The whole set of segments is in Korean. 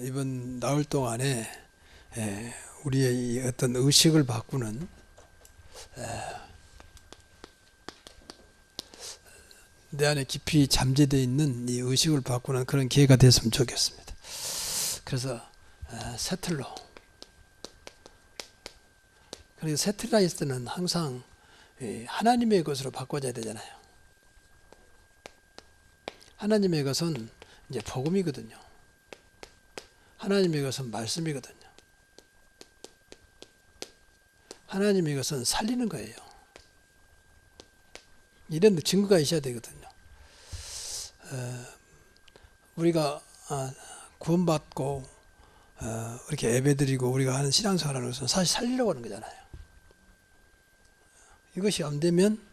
이번 나흘 동안에 우리의 이 어떤 의식을 바꾸는 내 안에 깊이 잠재되어 있는 이 의식을 바꾸는 그런 기회가 됐으면 좋겠습니다. 그래서 세틀로, 그리고 세틀라 했을 때는 항상 하나님의 것으로 바꿔줘야 되잖아요. 하나님의 것은 이제 복음이거든요. 하나님의 것은 말씀이거든요. 하나님의 것은 살리는 거예요. 이런 증거가 있어야 되거든요. 우리가 구원받고 이렇게 예배드리고 우리가 하는 신앙생활하는 것은 사실 살리려고 하는 거잖아요. 이것이 안 되면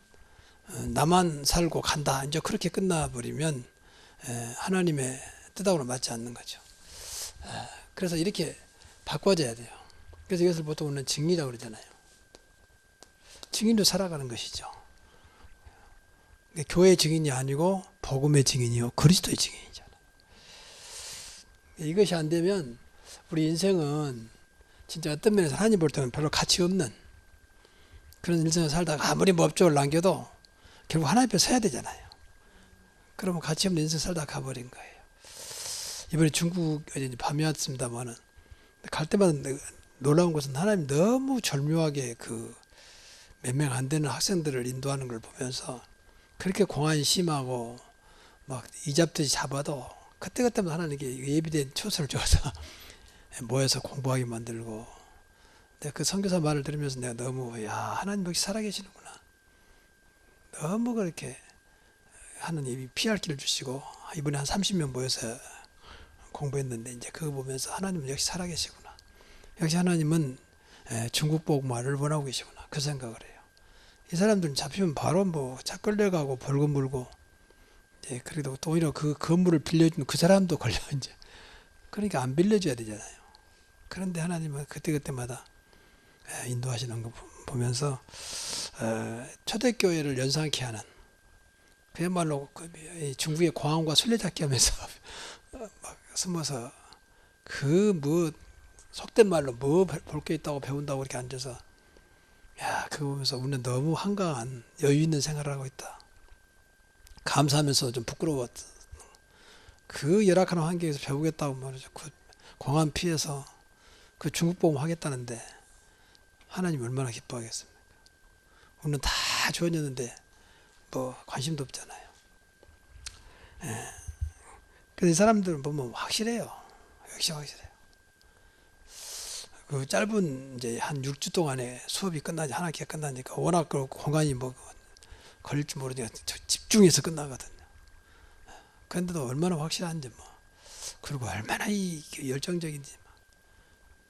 나만 살고 간다, 이제 그렇게 끝나버리면 하나님의 뜻하고는 맞지 않는 거죠. 그래서 이렇게 바꿔줘야 돼요. 그래서 이것을 보통 우리는 증인이라고 그러잖아요. 증인으로 살아가는 것이죠. 교회의 증인이 아니고 복음의 증인이요, 그리스도의 증인이잖아요. 이것이 안 되면 우리 인생은 진짜 어떤 면에서 하나님 볼 때는 별로 가치 없는 그런 인생을 살다가 아무리 업적을 남겨도 결국 하나님 앞에 서야 되잖아요. 그러면 가치 없는 인생 살다가 가버린 거예요. 이번에 중국에 밤이 왔습니다만은 갈 때마다 놀라운 것은 하나님 너무 절묘하게 몇 명 안 되는 학생들을 인도하는 걸 보면서 그렇게 공안이 심하고 막 이잡듯이 잡아도 그때그때마다 하나님께 예비된 초소를 줘서 모여서 공부하게 만들고, 내가 그 선교사 말을 들으면서 내가 너무 하나님 역시 살아계시는구나. 너무 그렇게 하나님이 피할 길을 주시고 이번에 한 30명 모여서 공부했는데 이제 그거 보면서 하나님은 역시 살아계시구나. 역시 하나님은 중국 복음화를 원하고 계시구나. 그 생각을 해요. 이 사람들은 잡히면 바로 차 끌려가고 벌금 물고, 그래도 또 오히려 그 건물을 빌려주는 그 사람도 걸려 이제. 그러니까 안 빌려줘야 되잖아요. 그런데 하나님은 그때그때마다 인도하시는 거 보면서 초대교회를 연상케 하는, 그야말로 중국의 광화문과 술래잡기 하면서 막 숨어서 속된 말로 뭐 볼 게 있다고 배운다고 이렇게 앉아서 그거 보면서 우리는 너무 한가한 여유 있는 생활을 하고 있다. 감사하면서 좀 부끄러웠다. 그 열악한 환경에서 배우겠다고 말이죠. 그 공안 피해서 그 중국 복음 하겠다는데 하나님 얼마나 기뻐하겠습니까? 우리는 다 좋아졌는데 관심도 없잖아요. 그래서 이 사람들은 보면 확실해요. 역시 확실해요. 그 짧은 이제 한 6주 동안에 수업이 한 학기가 끝나니까 워낙 그 공간이 걸릴지 모르니까 집중해서 끝나거든요. 그런데도 얼마나 확실한지 그리고 얼마나 열정적인지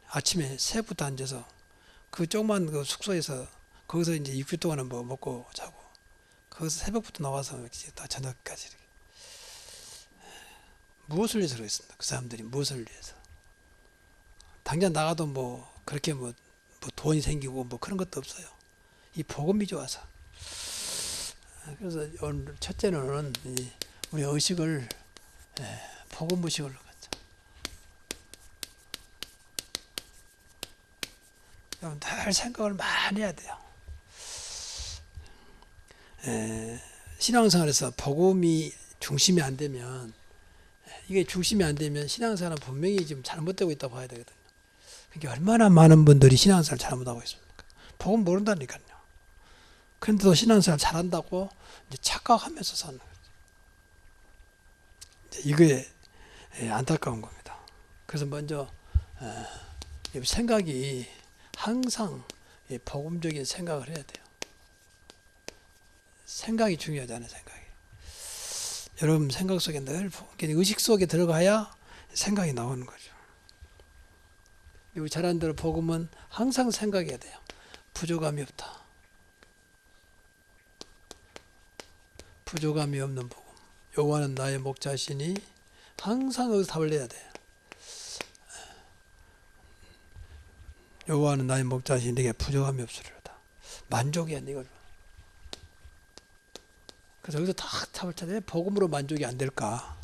아침에 새벽부터 앉아서 그 조그만 그 숙소에서 거기서 이제 6주 동안은 먹고 자고 거기서 새벽부터 나와서 다 저녁까지 이렇게. 무엇을 위해서 그러겠습니까? 그 사람들이 무엇을 위해서? 당장 나가도 그렇게 돈이 생기고 그런 것도 없어요. 이 복음이 좋아서. 그래서 오늘 첫째는 우리 의식을 복음 의식으로 갖자. 여러분 늘 생각을 많이 해야 돼요. 신앙생활에서 복음이 중심이 안 되면, 이게 중심이 안 되면 신앙생활은 분명히 지금 잘못되고 있다고 봐야 되거든요. 그러니까 얼마나 많은 분들이 신앙생활 잘못하고 있습니까? 복음 모른다니까요. 그런데도 신앙생활 잘한다고 이제 착각하면서 사는 거죠. 이게 안타까운 겁니다. 그래서 먼저 생각이 항상 복음적인 생각을 해야 돼요. 생각이 중요하잖아요. 생각이. 여러분 생각 속에 늘 의식 속에 들어가야 생각이 나오는 거죠. 우리 잘하는 대로 복음은 항상 생각해야 돼요. 부족함이 없다. 부족함이 없는 복음. 여호와는 나의 목자시니 항상 여기서 답을 내야 돼요. 여호와는 나의 목자시니 네게 부족함이 없으리로다. 만족이야 이걸. 그래서 여기서 다 답을 찾아야 복음으로 만족이 안 될까?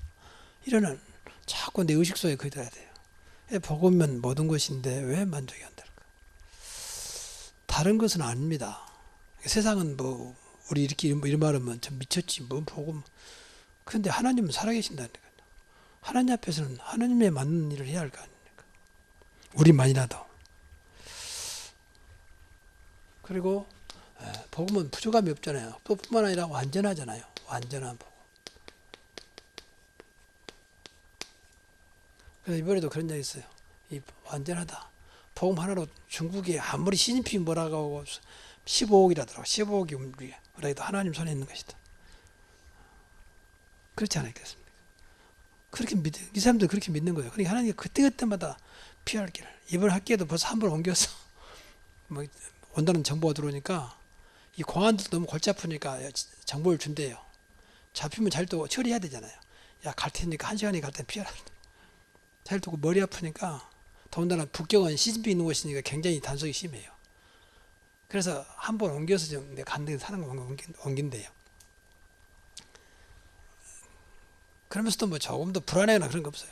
이러는 자꾸 자꾸 내 의식 속에 그게 들어야 돼요. 복음은 모든 것인데 왜 만족이 안 될까? 다른 것은 아닙니다. 세상은 뭐 우리 이렇게 이런 말하면 참 미쳤지 뭐 복음. 그런데 하나님은 살아계신다니까요. 하나님 앞에서는 하나님에 맞는 일을 해야 할 거 아닙니까? 우리만이라도. 그리고 복음은 부족함이 없잖아요. 또 뿐만 아니라 완전하잖아요. 완전한 복음. 그래서 이번에도 그런 적이 있어요. 이 완전하다. 복음 하나로 중국이 아무리 시진핑이 뭐라고 하고 15억이라더라고. 15억이 우리 그래도 하나님 손에 있는 것이다. 그렇지 않겠습니까? 그렇게 이 사람들 그렇게 믿는 거예요. 그러니까 하나님이 그때그때마다 피할 길을. 이번 학기에도 벌써 한 번 옮겨서 뭐 온다는 정보가 들어오니까 이 공안들도 너무 골치 아프니까 정보를 준대요. 잡히면 잘 두고 처리해야 되잖아요. 야, 갈 테니까 1시간이 갈 땐 피하라. 잘 두고 머리 아프니까 더군다나 북경은 시진핑 있는 곳이니까 굉장히 단속이 심해요. 그래서 한 번 옮겨서 좀 간데 사는 거 옮긴대요. 그러면서도 뭐 조금도 불안해나 그런 거 없어요.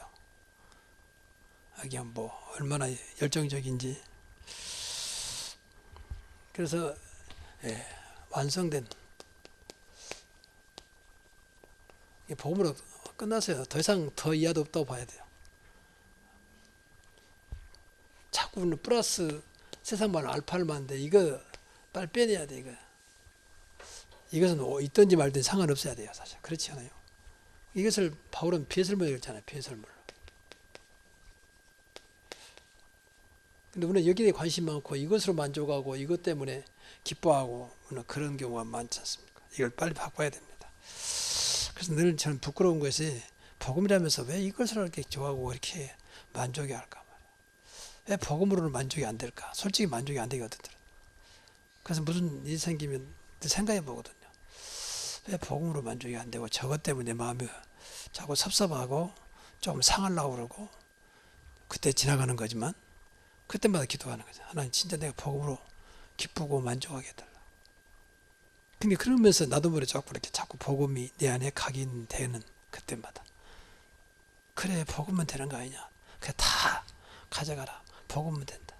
그냥 뭐 얼마나 열정적인지. 그래서 완성된 복음으로 끝났어요. 더 이상 더 이하도 없다고 봐야 돼요. 자꾸 플러스 세상 말 알파를 만데 이거 빨리 빼내야 돼. 이것은 있든지 말든지 상관없어야 돼요. 사실 그렇지 않아요. 이것을 바울은 배설물이라고 했잖아요. 배설물로. 근데 우리는 여기에 관심 많고 이것으로 만족하고 이것 때문에 기뻐하고 그런 경우가 많지 않습니까? 이걸 빨리 바꿔야 됩니다. 그래서 늘 저는 부끄러운 것이 복음이라면서 왜 이것을 이렇게 좋아하고 이렇게 만족이 할까 말이야. 왜 복음으로는 만족이 안 될까? 솔직히 만족이 안 되거든. 그래서 무슨 일이 생기면 생각해 보거든요. 왜 복음으로 만족이 안 되고 저것 때문에 내 마음이 자꾸 섭섭하고 좀 상하려고 그러고 그때 지나가는 거지만 그때마다 기도하는 거죠. 하나님 진짜 내가 복음으로 기쁘고 만족하게 해달라. 근데 그러면서 나도 모르게 자꾸 복음이 내 안에 각인되는 그때마다 그래 복음은 되는 거 아니냐. 그래 다 가져가라. 복음은 된다.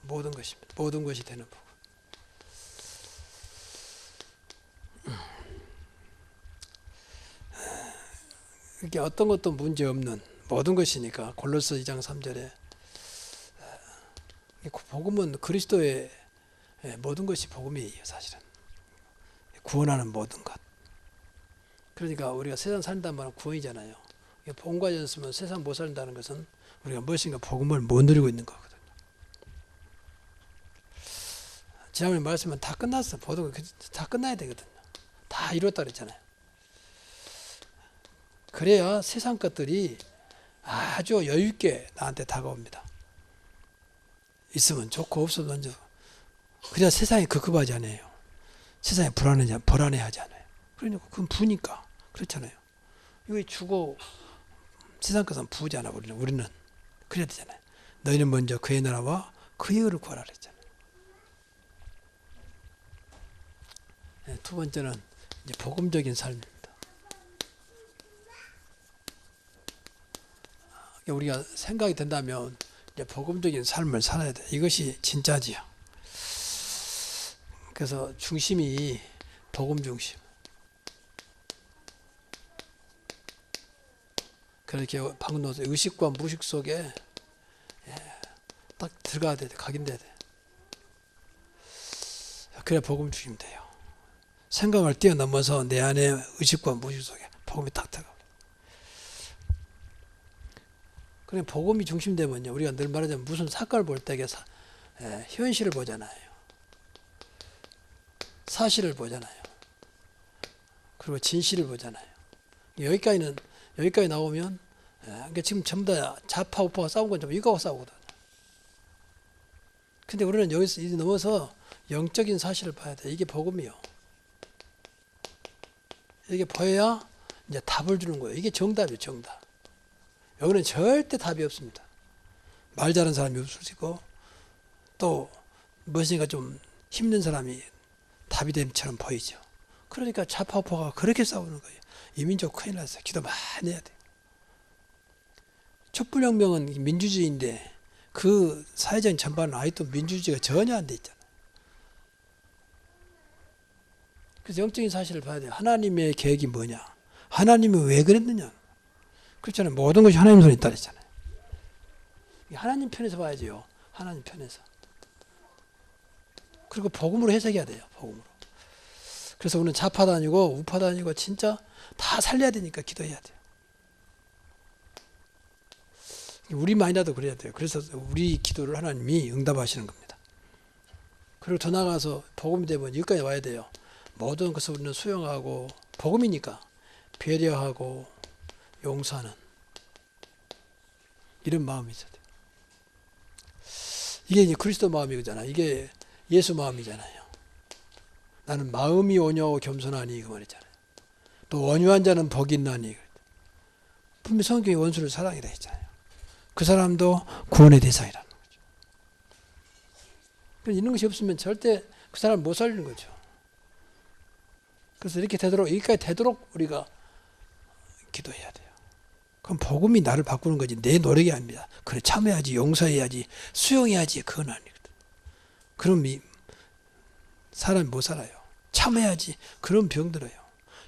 모든 것입니다. 모든 것이 되는 복음. 이게 어떤 것도 문제 없는 모든 것이니까 골로새 2장 3절에 복음은 그리스도의 모든 것이 복음이에요. 사실은 구원하는 모든 것. 그러니까 우리가 세상 산다는 말은 구원이잖아요. 복음과 없으면 세상 못 산다는 것은 우리가 무엇인가 복음을 못 누리고 있는 거거든요. 지난번에 말씀은 다 끝났어. 모든 거 다 끝나야 되거든요. 다 이뤘다 그랬잖아요. 그래야 세상 것들이 아주 여유있게 나한테 다가옵니다. 있으면 좋고 없으면 던져. 그래야 세상이 급급하지 않아요. 세상이 불안해하지 않아요. 그러니까 그건 부니까 그렇잖아요. 이거 주고 세상 것은 부잖아. 우리는 그래야 되잖아요. 너희는 먼저 그의 나라와 그의 의를 구하라 그랬잖아요. 두 번째는 이제 복음적인 삶입니다. 우리가 생각이 된다면 이제 복음적인 삶을 살아야 돼. 이것이 진짜지요. 그래서 중심이 복음 중심. 그렇게 방금 나와서 의식과 무식 속에 딱 들어가야 돼. 각인돼야 돼. 그래야 복음 중심 돼요. 생각을 뛰어넘어서 내 안에 의식과 무식 속에 복음이 딱 들어가. 그래 복음이 중심되면요. 우리가 늘 말하자면 무슨 사건을 볼 때 현실을 보잖아요. 사실을 보잖아요. 그리고 진실을 보잖아요. 여기까지 나오면 그러니까 지금 전부 다 좌파 우파가 싸운 건 좀 이거하고 싸우거든요. 근데 우리는 여기서 이제 넘어서 영적인 사실을 봐야 돼. 이게 복음이요. 이게 보여야 이제 답을 주는 거예요. 이게 정답이에요. 정답. 여기는 절대 답이 없습니다. 말 잘하는 사람이 없으시고 또 무엇인가 좀 힘든 사람이 답이 됨처럼 보이죠. 그러니까 좌파우파가 그렇게 싸우는 거예요. 이 민족 큰일 났어요. 기도 많이 해야 돼요. 촛불혁명은 민주주의인데 그 사회적인 전반은 아직도 민주주의가 전혀 안 돼 있잖아요. 그래서 영적인 사실을 봐야 돼요. 하나님의 계획이 뭐냐? 하나님이 왜 그랬느냐? 그렇잖아요. 모든 것이 하나님 손에 있다 그랬잖아요. 하나님 편에서 봐야죠. 하나님 편에서. 그리고 복음으로 해석해야 돼요. 복음으로. 그래서 우리는 좌파도 아니고 우파도 아니고 진짜 다 살려야 되니까 기도해야 돼요. 우리만이라도 그래야 돼요. 그래서 우리 기도를 하나님이 응답하시는 겁니다. 그리고 더 나아가서 복음이 되면 여기까지 와야 돼요. 모든 것을 우리는 수용하고 복음이니까 배려하고 용서하는 이런 마음이 있어야 돼요. 이게 이제 그리스도 마음이잖아요. 이게 예수 마음이잖아요. 나는 마음이 온유하고 겸손하니 그 말이잖아요. 또 온유한 자는 복이 있나니. 분명히 성경이 원수를 사랑이라 했잖아요. 그 사람도 구원의 대상이라는 거죠. 이런 것이 없으면 절대 그 사람을 못 살리는 거죠. 그래서 이렇게 되도록, 여기까지 되도록 우리가 기도해야 돼요. 그럼 복음이 나를 바꾸는 거지 내 노력이 아닙니다. 그래 참여해야지, 용서해야지, 수용해야지 그건 아니거든. 그럼 사람이 못 살아요. 참아야지. 그런 병 들어요.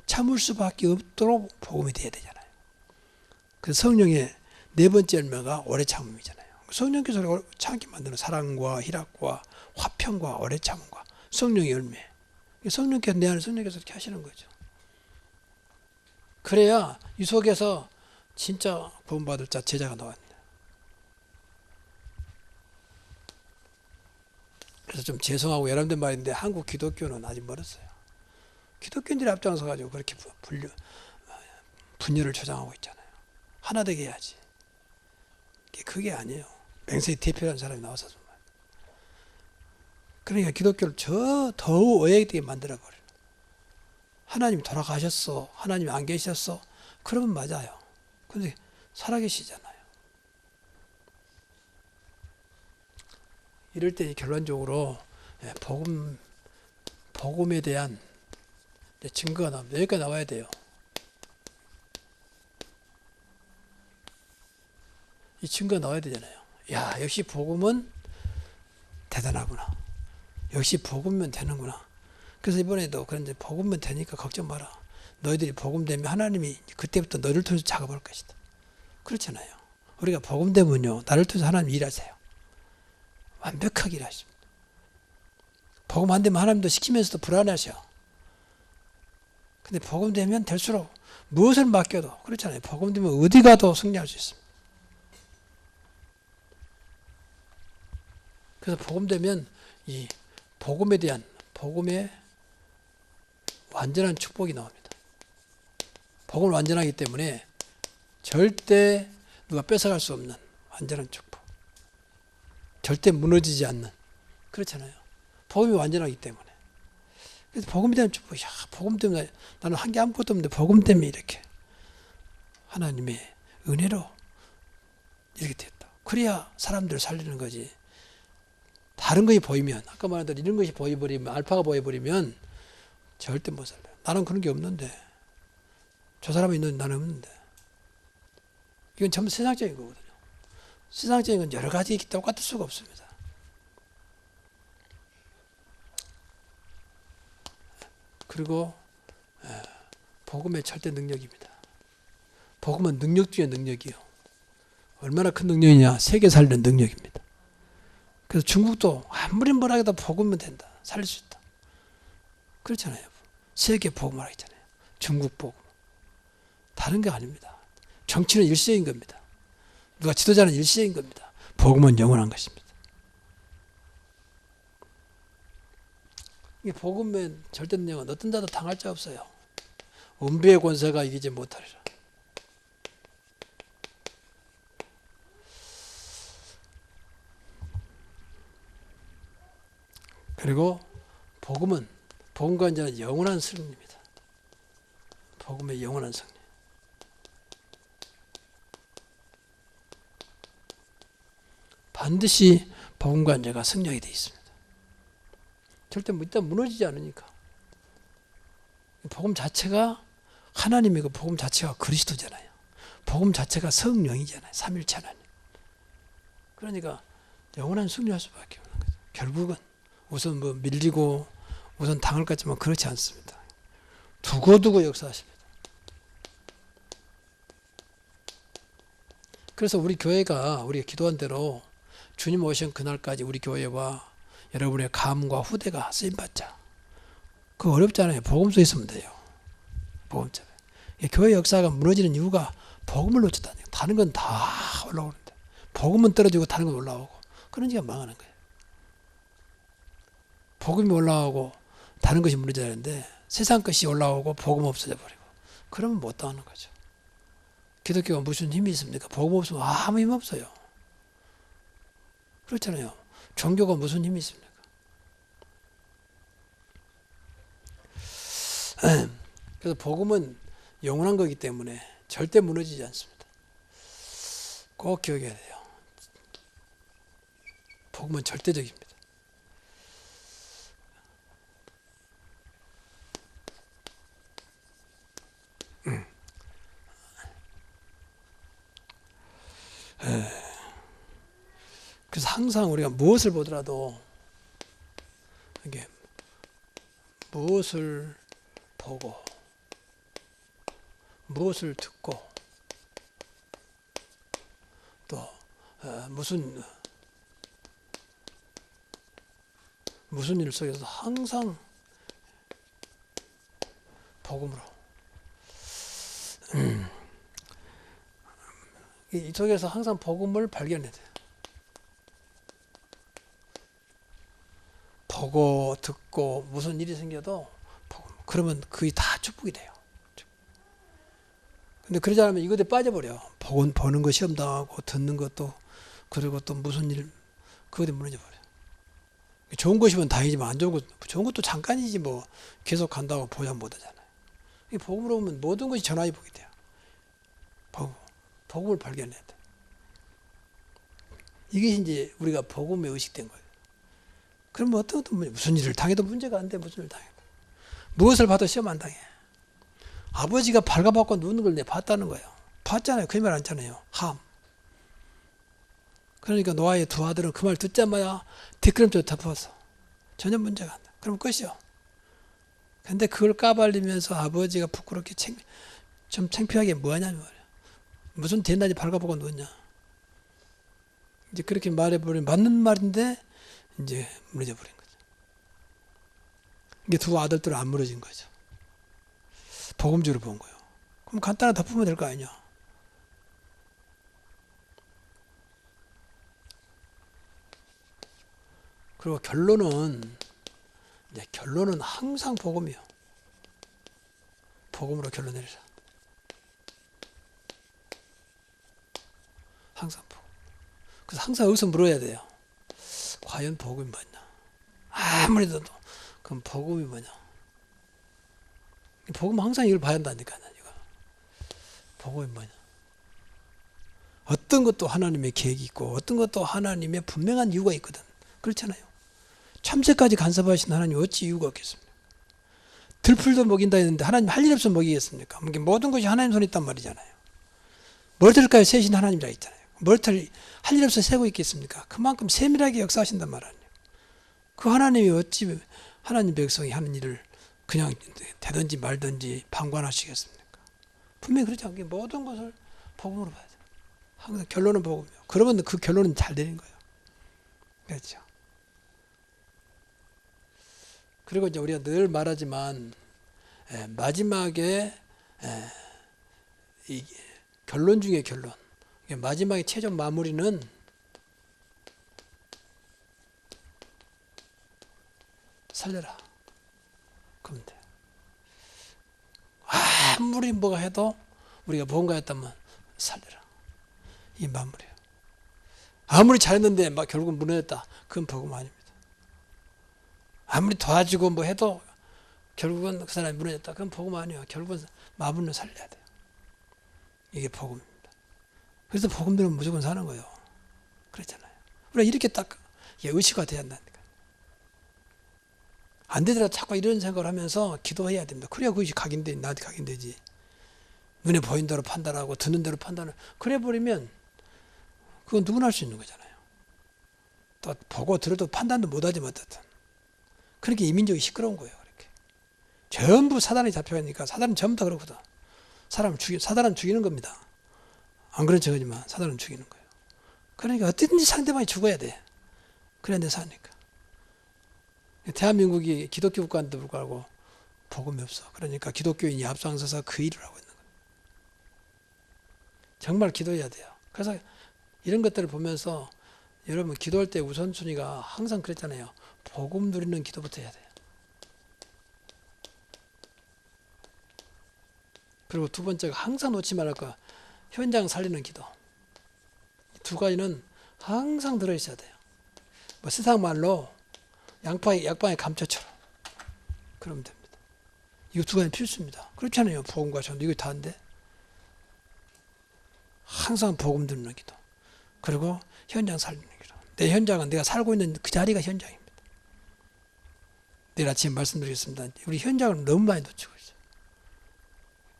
참을 수밖에 없도록 복음이 돼야 되잖아요. 그래서 성령의 네 번째 열매가 오래 참음이잖아요. 성령께서 참게 만드는 사랑과 희락과 화평과 오래 참음과 성령의 열매. 성령께서 내 안에 성령께서 이렇게 하시는 거죠. 그래야 이 속에서 진짜 구원받을 자 제자가 나옵니다. 그래서 좀 죄송하고 여러분들 말인데 한국 기독교는 아직 멀었어요. 기독교인들이 앞장서 가지고 그렇게 분열을 조장하고 있잖아요. 하나 되게 해야지. 그게 아니에요. 맹세히 대표하는 사람이 나와서 정말. 그러니까 기독교를 더욱 어획되게 만들어버려요. 하나님 돌아가셨어. 하나님 안 계셨어. 그러면 맞아요. 근데 살아계시잖아요. 이럴 때 결론적으로 복음에 대한 증거가 나옵니다. 여기까지 나와야 돼요. 이 증거가 나와야 되잖아요. 야, 역시 복음은 대단하구나. 역시 복음면 되는구나. 그래서 이번에도 그런데 복음면 되니까 걱정 마라. 너희들이 복음되면 하나님이 그때부터 너를 통해서 작업할 것이다. 그렇잖아요. 우리가 복음되면요, 나를 통해서 하나님 일하세요. 완벽하게 일하십니다. 복음 안 되면 하나님도 시키면서도 불안하셔. 근데 복음되면 될수록 무엇을 맡겨도 그렇잖아요. 복음되면 어디 가도 승리할 수 있습니다. 그래서 복음되면 이 복음에 대한 복음의 완전한 축복이 나옵니다. 복음을 완전하기 때문에 절대 누가 뺏어갈 수 없는 완전한 축복. 절대 무너지지 않는. 그렇잖아요. 복음이 완전하기 때문에. 그래서 복음에 대한 축복. 야, 복음 때문에 나는 한 게 아무것도 없는데 복음 때문에 이렇게 하나님의 은혜로 이렇게 됐다. 그래야 사람들을 살리는 거지. 다른 것이 보이면, 아까 말한 대로 이런 것이 보여버리면, 알파가 보여버리면 절대 못 살려요. 나는 그런 게 없는데, 저 사람이 있는데 나는 없는데. 이건 전부 세상적인 거거든요. 세상적인 건 여러 가지 똑같을 수가 없습니다. 그리고 복음의 절대 능력입니다. 복음은 능력 중에 능력이요. 얼마나 큰 능력이냐? 세계 살리는 능력입니다. 그래서 중국도 아무리 뭐라 해도 복음은 된다. 살릴 수 있다. 그렇잖아요. 세계 복음을 하잖아요. 중국 복음. 다른 게 아닙니다. 정치는 일시적인 겁니다. 누가 지도자는 일시적인 겁니다. 복음은 영원한 것입니다. 이 복음의 절대 능력은 어떤 자도 당할 자 없어요. 음부의 권세가 이기지 못하리라. 그리고 복음은 복음과 인자는 영원한 승리입니다. 복음의 영원한 승리. 반드시 복음과 인자가 승리하게 되어 있습니다. 절대 일단 무너지지 않으니까. 복음 자체가 하나님이고 복음 자체가 그리스도잖아요. 복음 자체가 성령이잖아요. 삼일체 하나님. 그러니까 영원한 승리할 수밖에 없는 거죠. 결국은 우선 뭐 밀리고 우선 당할 것 같지만 그렇지 않습니다. 두고두고 역사하십니다. 그래서 우리 교회가 우리가 기도한 대로 주님 오신 그날까지 우리 교회와 여러분의 감과 후대가 쓰임받자. 그거 어렵잖아요. 복음서 있으면 돼요. 복음서. 교회 역사가 무너지는 이유가 복음을 놓쳤다는 거예요. 다른 건 다 올라오는데 복음은 떨어지고 다른 건 올라오고 그러니까 망하는 거예요. 복음이 올라오고 다른 것이 무너져야 하는데 세상 것이 올라오고 복음 없어져 버리고 그러면 못 당하는 거죠. 기독교가 무슨 힘이 있습니까? 복음 없으면 아무 힘 없어요. 그렇잖아요. 종교가 무슨 힘이 있습니까? 그래서 복음은 영원한 거기 때문에 절대 무너지지 않습니다. 꼭 기억해야 돼요. 복음은 절대적입니다. 그래서 항상 우리가 무엇을 보더라도 이게 무엇을 보고 무엇을 듣고 또 무슨 일 속에서 항상 복음으로 이 속에서 항상 복음을 발견해야 돼요. 보고 듣고 무슨 일이 생겨도 그러면 그게 다 축복이 돼요. 근데 그러지 않으면 이것에 빠져버려. 보는 거 시험 당하고 듣는 것도 그리고 또 무슨 일 그것에 무너져 버려. 좋은 것이면 다행이지만 안 좋은 것도 잠깐이지 뭐 계속 간다고 보장 못 하잖아요. 복음으로 보면 모든 것이 전화위복이 돼요. 복음을 발견해야 돼. 이게 이제 우리가 복음에 의식된 거예요. 그럼 어떤 무슨 일을 당해도 문제가 안 돼. 무슨 일을 당해도. 무엇을 봐도 시험 안 당해. 아버지가 발가벗고 누는 걸 내가 봤다는 거예요. 봤잖아요. 그 말 안 했잖아요. 함. 그러니까 노아의 두 아들은 그 말 듣자마자 뒷걸음질 덮었어. 전혀 문제가 안 돼. 그럼 끝이요. 근데 그걸 까발리면서 아버지가 부끄럽게 좀 창피하게 뭐하냐는 말이야. 무슨 대낮에 발가벗고 누웠냐. 이제 그렇게 말해버리면 맞는 말인데 이제 무너져 버린 거죠. 이게 두 아들들은 안 무너진 거죠. 복음주로 본 거예요. 그럼 간단하게 덮으면 될 거 아니냐. 그리고 결론은 항상 복음이요. 복음으로 결론 내리라. 항상 복음. 그래서 항상 여기서 물어야 돼요. 과연 복음이 뭐냐? 아무리 들어도 그럼 복음이 뭐냐? 복음은 항상 이걸 봐야 한다니까요. 이거. 복음이 뭐냐? 어떤 것도 하나님의 계획이 있고 어떤 것도 하나님의 분명한 이유가 있거든. 그렇잖아요. 참새까지 간섭하신 하나님 어찌 이유가 없겠습니까? 들풀도 먹인다 했는데 하나님 할 일 없으면 먹이겠습니까? 모든 것이 하나님 손에 있단 말이잖아요. 머리털까지 세신 하나님이라 있잖아요. 머리털 할 일 없어 세고 있겠습니까? 그만큼 세밀하게 역사하신단 말 아니에요. 그 하나님이 어찌 하나님 백성이 하는 일을 그냥 되든지 말든지 방관하시겠습니까? 분명히 그렇지 않게 모든 것을 복음으로 봐야 돼요. 항상 결론은 복음이요. 그러면 그 결론은 잘 되는 거예요. 그렇죠. 그리고 이제 우리가 늘 말하지만 마지막에 이 결론 중에 결론. 마지막에 최종 마무리는 살려라. 그러면 돼요. 아무리 뭐가 해도 우리가 뭔가 했다면 살려라. 이 마무리예요. 아무리 잘했는데 막 결국 무너졌다. 그건 복음 아닙니다. 아무리 도와주고 뭐 해도 결국은 그 사람이 무너졌다. 그건 복음 아니에요. 결국은 마무리는 살려야 돼요. 이게 복음입니다. 그래서 복음대로 무조건 사는 거예요. 그렇잖아요. 우리가 이렇게 딱 의식화 돼야 한다니까. 안 되더라도 자꾸 이런 생각을 하면서 기도해야 됩니다. 그래야 그것이 각인돼, 나한테 각인되지. 눈에 보이는 대로 판단하고 듣는 대로 판단을 그래 버리면 그건 누구나 할 수 있는 거잖아요. 또 보고 들어도 판단도 못하지만 어쨌든 그렇게 이민족이 시끄러운 거예요. 그렇게 전부 사단이 잡혀가니까 사단은 전부 다 그렇거든. 사단은 죽이는 겁니다. 안 그런 척하지만 사단은 죽이는 거예요. 그러니까 어떻든지 상대방이 죽어야 돼. 그래야 내 사니까. 대한민국이 기독교 국가인데도 불구하고 복음이 없어. 그러니까 기독교인이 앞장서서 그 일을 하고 있는 거예요. 정말 기도해야 돼요. 그래서 이런 것들을 보면서 여러분 기도할 때 우선순위가 항상 그랬잖아요. 복음 누리는 기도부터 해야 돼요. 그리고 두 번째가 항상 놓지 말할 거 현장 살리는 기도. 두 가지는 항상 들어있어야 돼요. 뭐 세상 말로 약방의 감초처럼 그러면 됩니다. 이거 두 가지는 필수입니다. 그렇잖아요. 복음과 전도 이거 다인데 항상 복음 듣는 기도 그리고 현장 살리는 기도. 내 현장은 내가 살고 있는 그 자리가 현장입니다. 내일 아침에 말씀드리겠습니다. 우리 현장을 너무 많이 놓치고 있어요.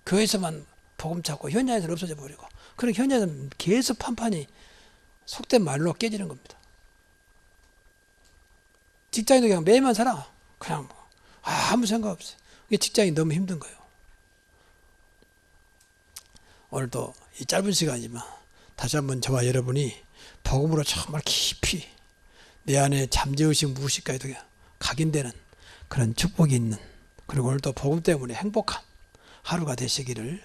교회에서만 복음 찾고 현장에서는 없어져 버리고 그러니까 현장에서는 계속 판판이 속된 말로 깨지는 겁니다. 직장인도 그냥 매일만 살아. 그냥 아무 생각 없어요. 이게 직장이 너무 힘든 거예요. 오늘도 이 짧은 시간이지만 다시 한번 저와 여러분이 복음으로 정말 깊이 내 안에 잠재의식 무의식까지도 각인되는 그런 축복이 있는 그리고 오늘도 복음 때문에 행복한 하루가 되시기를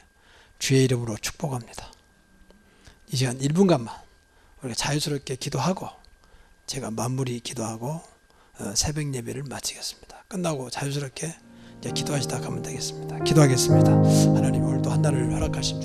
주의 이름으로 축복합니다. 이 시간 1분간만 우리가 자유스럽게 기도하고 제가 마무리 기도하고 새벽 예배를 마치겠습니다. 끝나고 자유스럽게 이제 기도하시다 가면 되겠습니다. 기도하겠습니다. 하나님 오늘도 한 날을 허락하십시오.